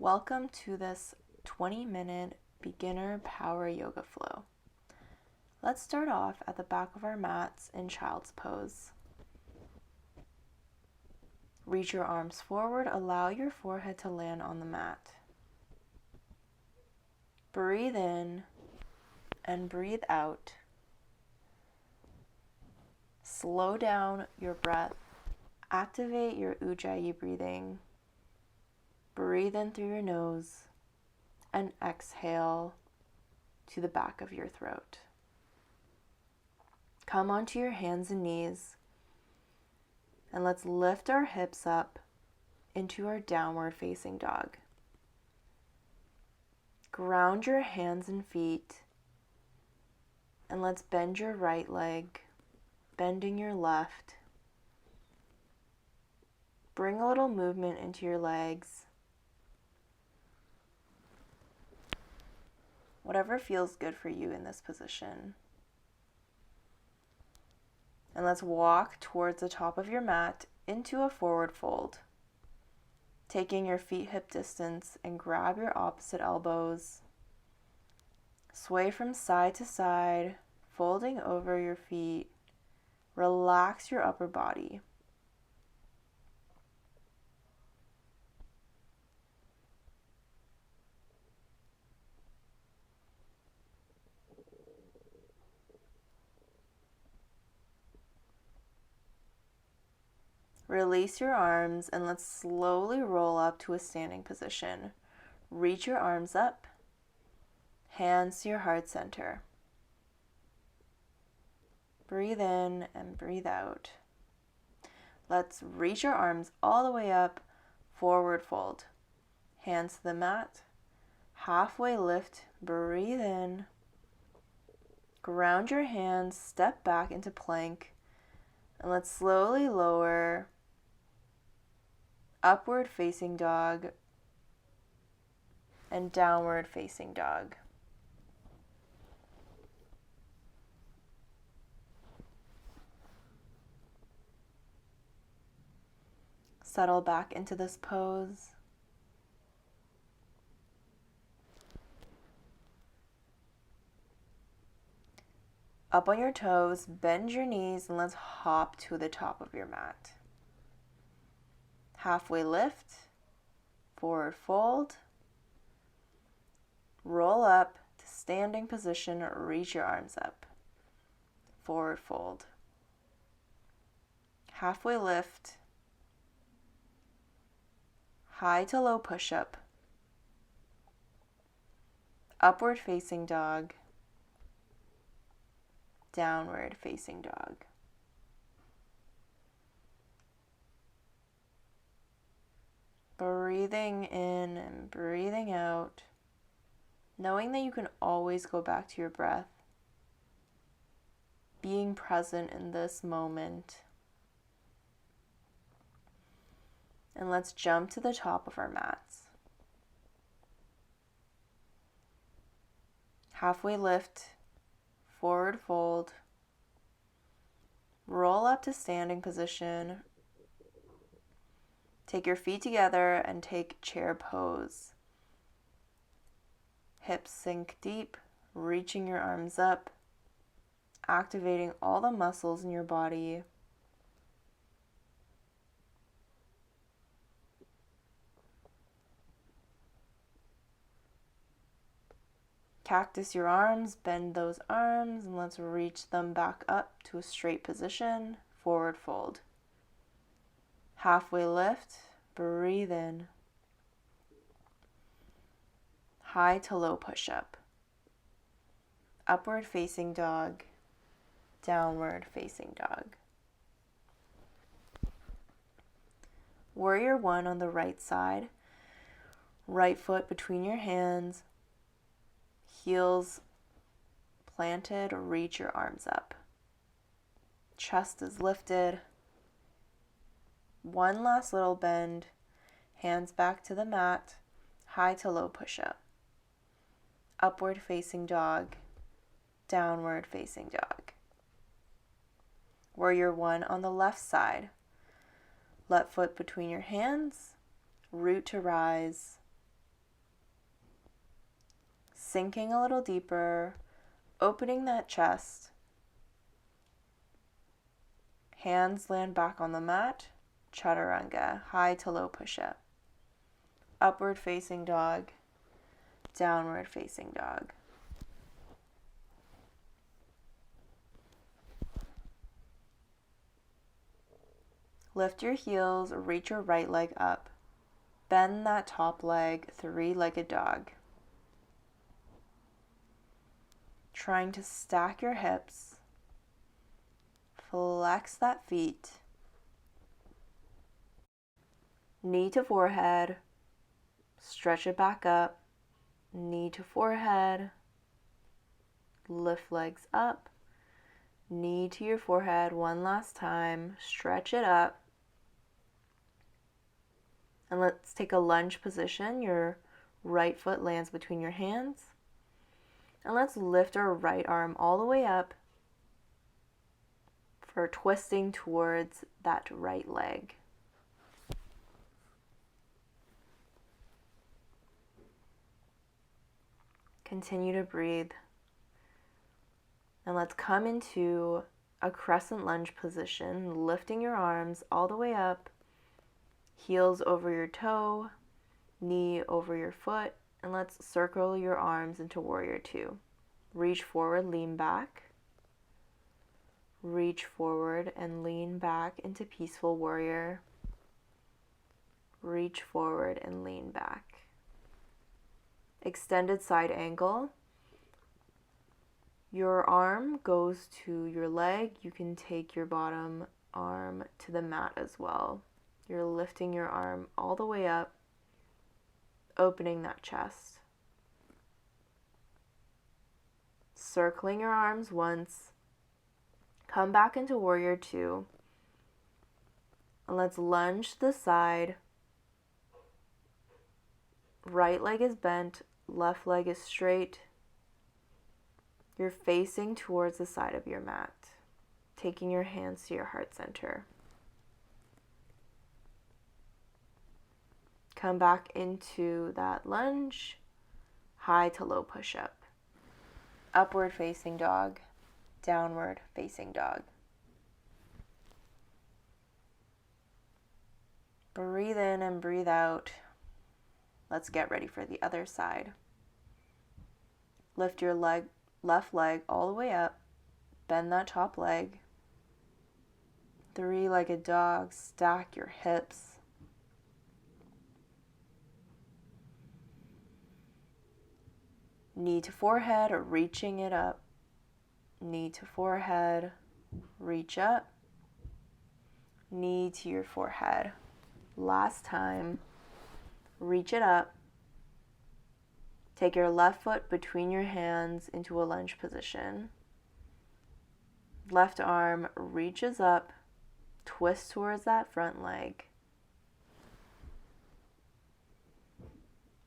Welcome to this 20-minute beginner power yoga flow. Let's start off at the back of our mats in child's pose. Reach your arms forward, allow your forehead to land on the mat. Breathe in and breathe out. Slow down your breath. Activate your Ujjayi breathing. Breathe in through your nose and exhale to the back of your throat. Come onto your hands and knees and let's lift our hips up into our downward facing dog. Ground your hands and feet and let's bend your right leg, bending your left. Bring a little movement into your legs. Whatever feels good for you in this position. And let's walk towards the top of your mat into a forward fold. Taking your feet hip distance and grab your opposite elbows. Sway from side to side, folding over your feet. Relax your upper body. Release your arms and let's slowly roll up to a standing position. Reach your arms up, hands to your heart center. Breathe in and breathe out. Let's reach our arms all the way up, forward fold. Hands to the mat, halfway lift, breathe in. Ground your hands, step back into plank, and let's slowly lower. Upward facing dog and downward facing dog. Settle back into this pose. Up on your toes, bend your knees, and let's hop to the top of your mat. Halfway lift, forward fold, roll up to standing position, reach your arms up, forward fold. Halfway lift, high to low push-up, upward facing dog, downward facing dog. Breathing in and breathing out, knowing that you can always go back to your breath, being present in this moment. And let's jump to the top of our mats. Halfway lift, forward fold, roll up to standing position. Take your feet together and take chair pose. Hips sink deep, reaching your arms up, activating all the muscles in your body. Cactus your arms, bend those arms, and let's reach them back up to a straight position, forward fold. Halfway lift, breathe in. High to low push-up. Upward facing dog, downward facing dog. Warrior one on the right side. Right foot between your hands. Heels planted, reach your arms up. Chest is lifted. One last little bend, hands back to the mat, high to low push-up. Upward facing dog, downward facing dog. Warrior one on the left side. Left foot between your hands, root to rise, sinking a little deeper, opening that chest. Hands land back on the mat. Chaturanga, high to low push-up. Upward facing dog, downward facing dog. Lift your heels, reach your right leg up. Bend that top leg, three-legged dog. Trying to stack your hips. Flex that feet. Knee to forehead. Stretch it back up. Knee to forehead. Lift legs up. Knee to your forehead one last time. Stretch it up. And let's take a lunge position. Your right foot lands between your hands. And let's lift our right arm all the way up for twisting towards that right leg. Continue to breathe. And let's come into a crescent lunge position, lifting your arms all the way up, heels over your toe, knee over your foot, and let's circle your arms into warrior two. Reach forward, lean back. Reach forward and lean back into peaceful warrior. Reach forward and lean back. Extended side angle. Your arm goes to your leg. You can take your bottom arm to the mat as well. You're lifting your arm all the way up, opening that chest. Circling your arms once. Come back into warrior two. And let's lunge to the side. Right leg is bent, left leg is straight. You're facing towards the side of your mat, taking your hands to your heart center. Come back into that lunge, high to low push-up. Upward facing dog, downward facing dog. Breathe in and breathe out. Let's get ready for the other side. Lift your left leg all the way up. Bend that top leg. Three-legged dog. Stack your hips. Knee to forehead, reaching it up. Knee to forehead, reach up. Knee to your forehead. Last time, reach it up. Take your left foot between your hands into a lunge position. Left arm reaches up, twist towards that front leg.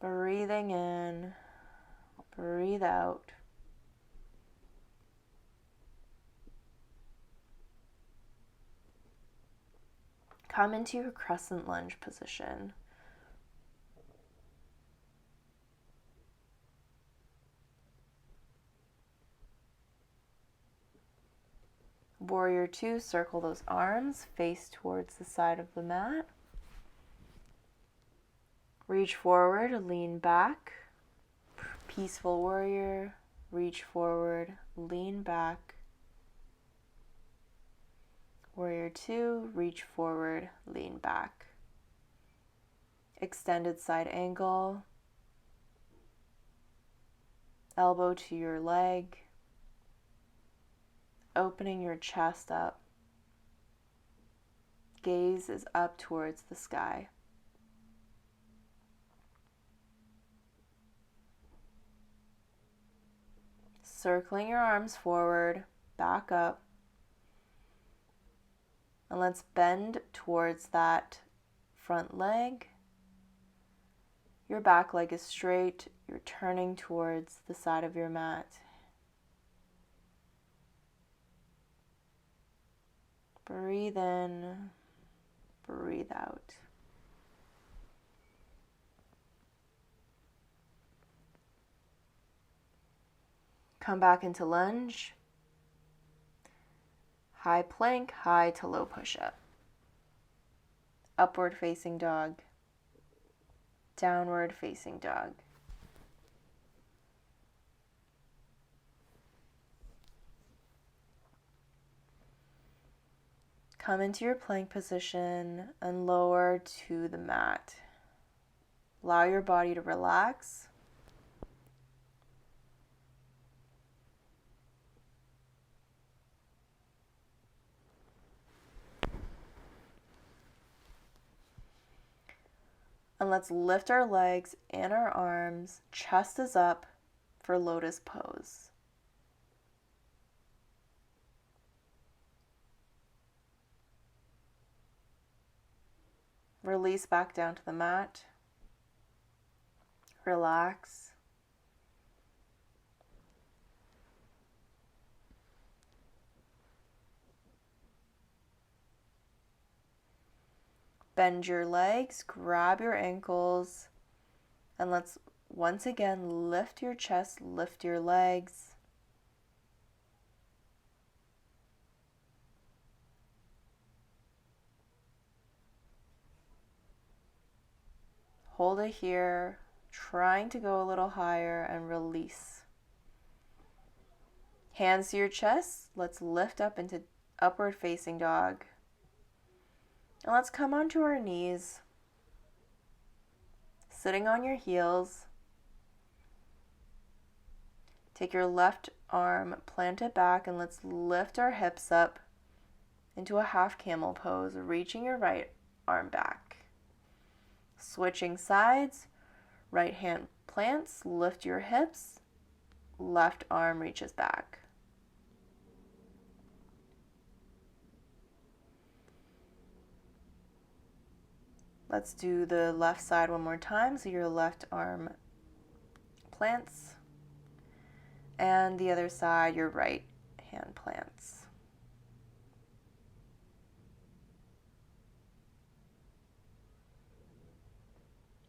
Breathing in, breathe out. Come into your crescent lunge position. Warrior two, circle those arms, face towards the side of the mat. Reach forward, lean back. Peaceful warrior, reach forward, lean back. Warrior two, reach forward, lean back. Extended side angle. Elbow to your leg. Opening your chest up. Gaze is up towards the sky. Circling your arms forward, back up. And let's bend towards that front leg. Your back leg is straight. You're turning towards the side of your mat. Breathe in, breathe out. Come back into lunge. High plank, high to low push-up. Upward facing dog. Downward facing dog. Come into your plank position and lower to the mat. Allow your body to relax. And let's lift our legs and our arms. Chest is up for lotus pose. Release back down to the mat. Relax. Bend your legs, grab your ankles, and let's once again lift your chest, lift your legs. Hold it here, trying to go a little higher, and release. Hands to your chest, let's lift up into upward facing dog. And let's come onto our knees, sitting on your heels. Take your left arm, plant it back, and let's lift our hips up into a half camel pose, reaching your right arm back. Switching sides, right hand plants, lift your hips, left arm reaches back. Let's do the left side one more time. So your left arm plants, and the other side, your right hand plants.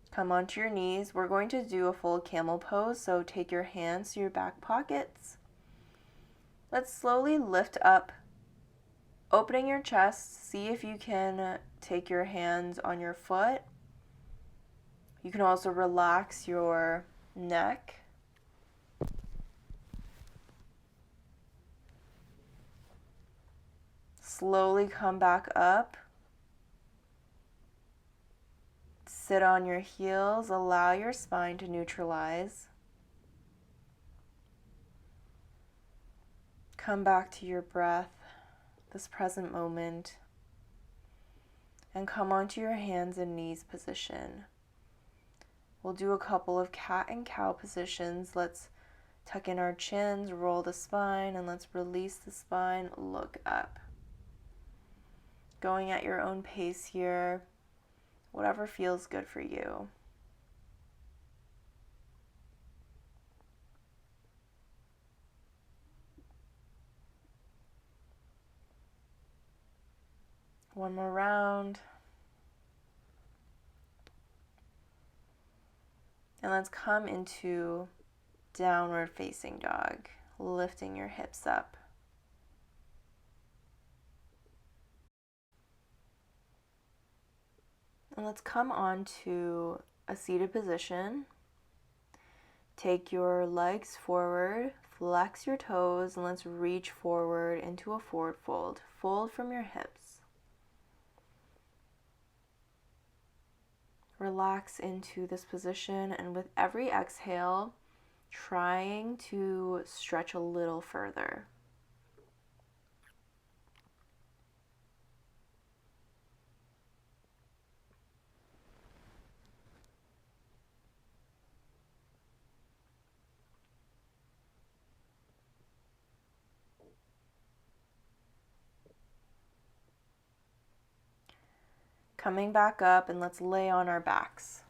Come onto your knees. We're going to do a full camel pose, so take your hands to your back pockets. Let's slowly lift up, opening your chest. See if you can take your hands on your foot. You can also relax your neck. Slowly come back up. Sit on your heels. Allow your spine to neutralize. Come back to your breath, this present moment, and come onto your hands and knees position. We'll do a couple of cat and cow positions. Let's tuck in our chins, roll the spine, and let's release the spine, look up. Going at your own pace here, whatever feels good for you. One more round. And let's come into downward facing dog, lifting your hips up. And let's come on to a seated position. Take your legs forward, flex your toes, and let's reach forward into a forward fold. Fold from your hips. Relax into this position, and with every exhale, trying to stretch a little further. Coming back up, and let's lay on our backs.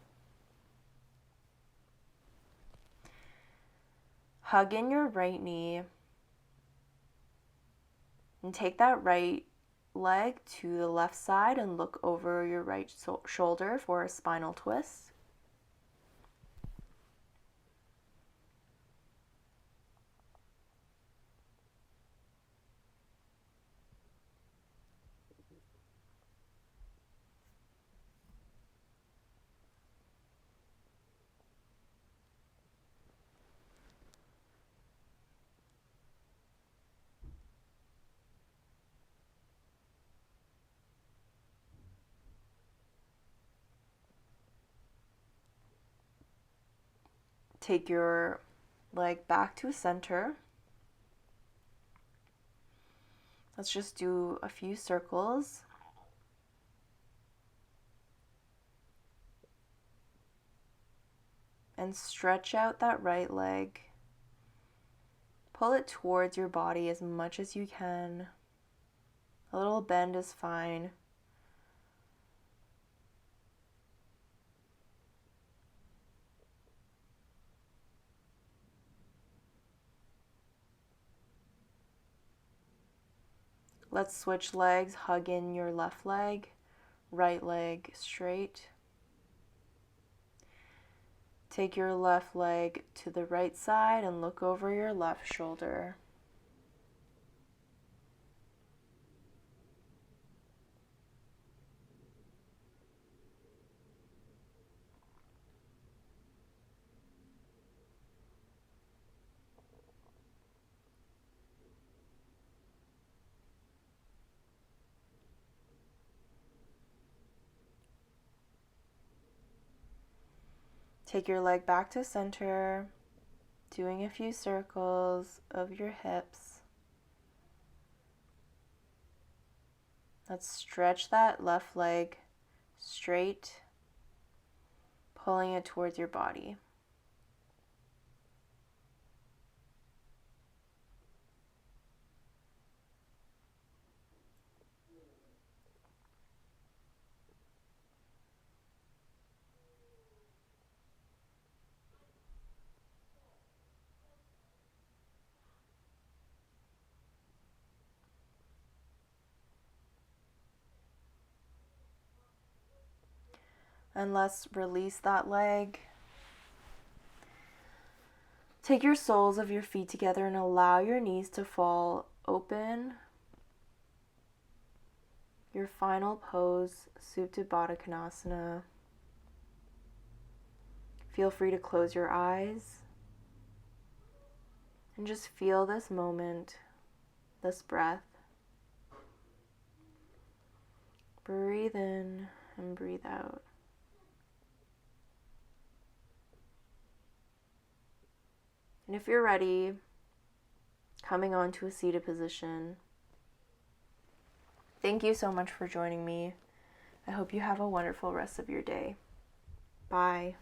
Hug in your right knee and take that right leg to the left side and look over your right shoulder for a spinal twist. Take your leg back to center. Let's just do a few circles. And stretch out that right leg. Pull it towards your body as much as you can. A little bend is fine. Let's switch legs. Hug in your left leg, right leg straight. Take your left leg to the right side and look over your left shoulder. Take your leg back to center, doing a few circles of your hips. Let's stretch that left leg straight, pulling it towards your body. And let's release that leg. Take your soles of your feet together and allow your knees to fall open. Your final pose, Supta Baddha Konasana. Feel free to close your eyes and just feel this moment, this breath. Breathe in and breathe out. And if you're ready, coming onto a seated position. Thank you so much for joining me. I hope you have a wonderful rest of your day. Bye.